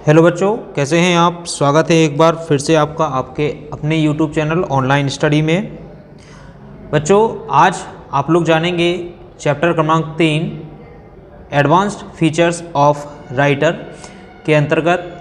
Hello बच्चों, कैसे हैं आप। स्वागत है एक बार फिर से आपका आपके अपने YouTube चैनल ऑनलाइन स्टडी में। बच्चों, आज आप लोग जानेंगे चैप्टर क्रमांक 3 एडवांस्ड फीचर्स ऑफ राइटर के अंतर्गत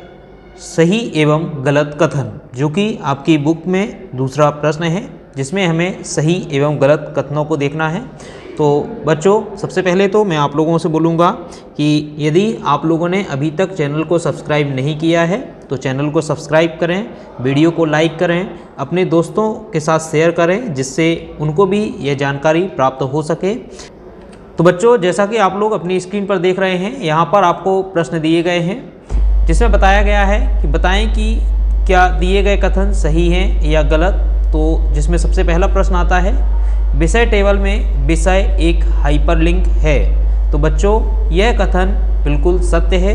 सही एवं गलत कथन, जो कि आपकी बुक में दूसरा प्रश्न है जिसमें हमें सही एवं गलत कथनों को देखना है। तो बच्चों, सबसे पहले तो मैं आप लोगों से बोलूँगा कि यदि आप लोगों ने अभी तक चैनल को सब्सक्राइब नहीं किया है तो चैनल को सब्सक्राइब करें, वीडियो को लाइक करें, अपने दोस्तों के साथ शेयर करें जिससे उनको भी यह जानकारी प्राप्त हो सके। तो बच्चों, जैसा कि आप लोग अपनी स्क्रीन पर देख रहे हैं, यहाँ पर आपको प्रश्न दिए गए हैं जिसमें बताया गया है कि बताएं कि क्या दिए गए कथन सही हैं या गलत। तो जिसमें सबसे पहला प्रश्न आता है, विषय टेबल में विषय एक हाइपरलिंक है। तो बच्चों, यह कथन बिल्कुल सत्य है,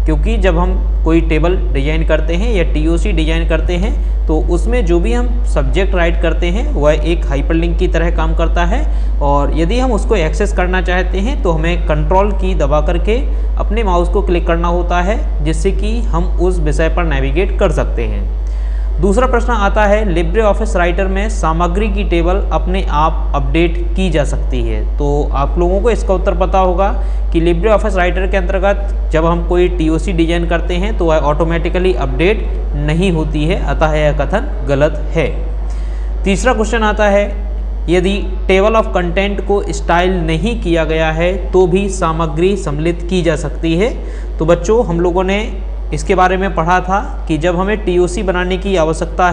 क्योंकि जब हम कोई टेबल डिजाइन करते हैं या टीओसी डिजाइन करते हैं तो उसमें जो भी हम सब्जेक्ट राइट करते हैं वह एक हाइपरलिंक की तरह काम करता है। और यदि हम उसको एक्सेस करना चाहते हैं तो हमें कंट्रोल की दबा करके अपने माउस को क्लिक करना होता है, जिससे कि हम उस विषय पर नेविगेट कर सकते हैं। दूसरा प्रश्न आता है, लिब्रे ऑफिस राइटर में सामग्री की टेबल अपने आप अपडेट की जा सकती है। तो आप लोगों को इसका उत्तर पता होगा कि लिब्रे ऑफिस राइटर के अंतर्गत जब हम कोई टीओसी डिजाइन करते हैं तो वह ऑटोमेटिकली अपडेट नहीं होती है, अतः यह कथन गलत है। तीसरा क्वेश्चन आता है, यदि टेबल ऑफ कंटेंट को स्टाइल नहीं किया गया है तो भी सामग्री सम्मिलित की जा सकती है। तो बच्चों, हम लोगों ने इसके बारे में पढ़ा था कि जब हमें टीओसी बनाने की आवश्यकता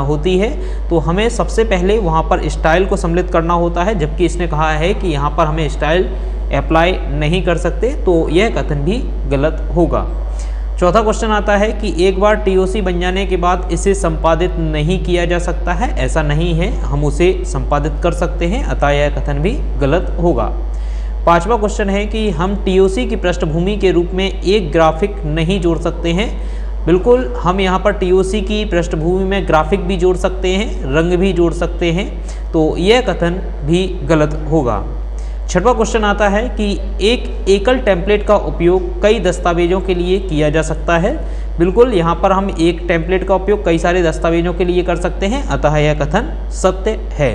होती है तो हमें सबसे पहले वहाँ पर स्टाइल को सम्मिलित करना होता है, जबकि इसने कहा है कि यहाँ पर हमें स्टाइल अप्लाई नहीं कर सकते, तो यह कथन भी गलत होगा। चौथा क्वेश्चन आता है कि एक बार टीओसी बन जाने के बाद इसे संपादित नहीं किया जा सकता है। ऐसा नहीं है, हम उसे संपादित कर सकते हैं, अतः यह कथन भी गलत होगा। पांचवा क्वेश्चन है कि हम टीओसी की पृष्ठभूमि के रूप में एक ग्राफिक नहीं जोड़ सकते हैं। बिल्कुल, हम यहाँ पर टीओसी की पृष्ठभूमि में ग्राफिक भी जोड़ सकते हैं, रंग भी जोड़ सकते हैं, तो यह कथन भी गलत होगा। छठवां क्वेश्चन आता है कि एक एकल टेम्पलेट का उपयोग कई दस्तावेजों के लिए किया जा सकता है। बिल्कुल, यहाँ पर हम एक टेम्पलेट का उपयोग कई सारे दस्तावेजों के लिए कर सकते हैं, अतः यह कथन सत्य है।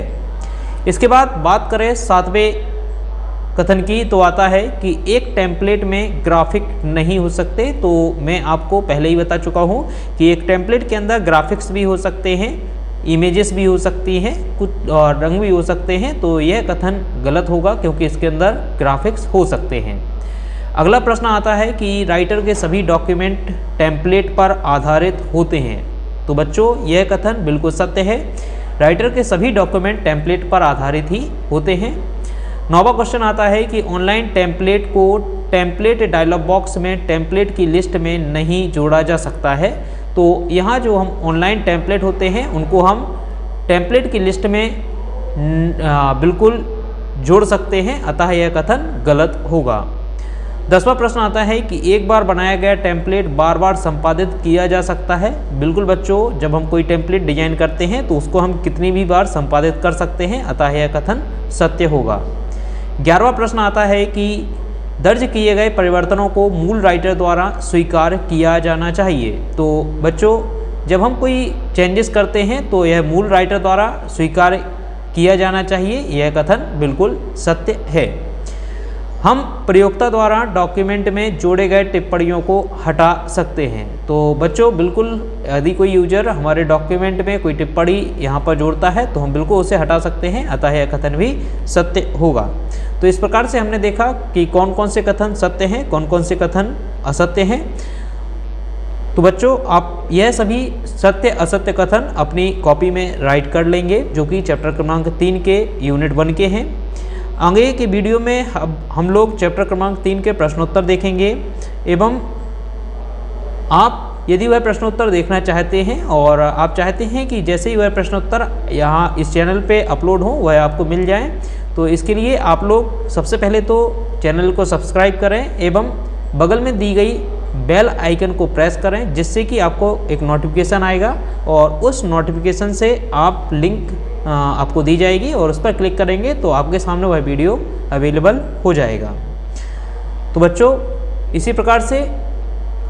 इसके बाद बात करें सातवें कथन की, तो आता है कि एक टेम्पलेट में ग्राफिक नहीं हो सकते। तो मैं आपको पहले ही बता चुका हूँ कि एक टेम्पलेट के अंदर ग्राफिक्स भी हो सकते हैं, इमेजेस भी हो सकती हैं, कुछ और रंग भी हो सकते हैं, तो यह कथन गलत होगा क्योंकि इसके अंदर ग्राफिक्स हो सकते हैं। अगला प्रश्न आता है कि राइटर के सभी डॉक्यूमेंट टेम्पलेट पर आधारित होते हैं। तो बच्चों, यह कथन बिल्कुल सत्य है, राइटर के सभी डॉक्यूमेंट टेम्पलेट पर आधारित ही होते हैं। नौवां क्वेश्चन आता है कि ऑनलाइन टेम्पलेट को टेम्पलेट डायलॉग बॉक्स में टेम्पलेट की लिस्ट में नहीं जोड़ा जा सकता है। तो यहाँ जो हम ऑनलाइन टेम्पलेट होते हैं उनको हम टेम्पलेट की लिस्ट में बिल्कुल जोड़ सकते हैं, अतः यह कथन गलत होगा। 10वां प्रश्न आता है कि एक बार बनाया गया टेम्पलेट बार बार संपादित किया जा सकता है। बिल्कुल बच्चों, जब हम कोई टेम्पलेट डिजाइन करते हैं तो उसको हम कितनी भी बार संपादित कर सकते हैं, अतः यह कथन सत्य होगा। 11वां प्रश्न आता है कि दर्ज किए गए परिवर्तनों को मूल राइटर द्वारा स्वीकार किया जाना चाहिए। तो बच्चों, जब हम कोई चेंजेस करते हैं तो यह मूल राइटर द्वारा स्वीकार किया जाना चाहिए, यह कथन बिल्कुल सत्य है। हम प्रयोक्ता द्वारा डॉक्यूमेंट में जोड़े गए टिप्पणियों को हटा सकते हैं। तो बच्चों, बिल्कुल यदि कोई यूजर हमारे डॉक्यूमेंट में कोई टिप्पणी यहाँ पर जोड़ता है तो हम बिल्कुल उसे हटा सकते हैं, अतः यह कथन भी सत्य होगा। तो इस प्रकार से हमने देखा कि कौन कौन से कथन सत्य हैं, कौन कौन से कथन असत्य हैं। तो बच्चों, आप यह सभी सत्य असत्य कथन अपनी कॉपी में राइट कर लेंगे, जो कि चैप्टर क्रमांक 3 के यूनिट 1 के हैं। आगे के वीडियो में हम लोग चैप्टर क्रमांक 3 के प्रश्नोत्तर देखेंगे, एवं आप यदि वह प्रश्नोत्तर देखना चाहते हैं और आप चाहते हैं कि जैसे ही वह प्रश्नोत्तर यहाँ इस चैनल पे अपलोड हो वह आपको मिल जाए, तो इसके लिए आप लोग सबसे पहले तो चैनल को सब्सक्राइब करें एवं बगल में दी गई बेल आइकन को प्रेस करें, जिससे कि आपको एक नोटिफिकेशन आएगा और उस नोटिफिकेशन से आप लिंक आपको दी जाएगी और उस पर क्लिक करेंगे तो आपके सामने वह वीडियो अवेलेबल हो जाएगा। तो बच्चों, इसी प्रकार से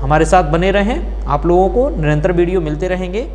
हमारे साथ बने रहें। आप लोगों को निरंतर वीडियो मिलते रहेंगे।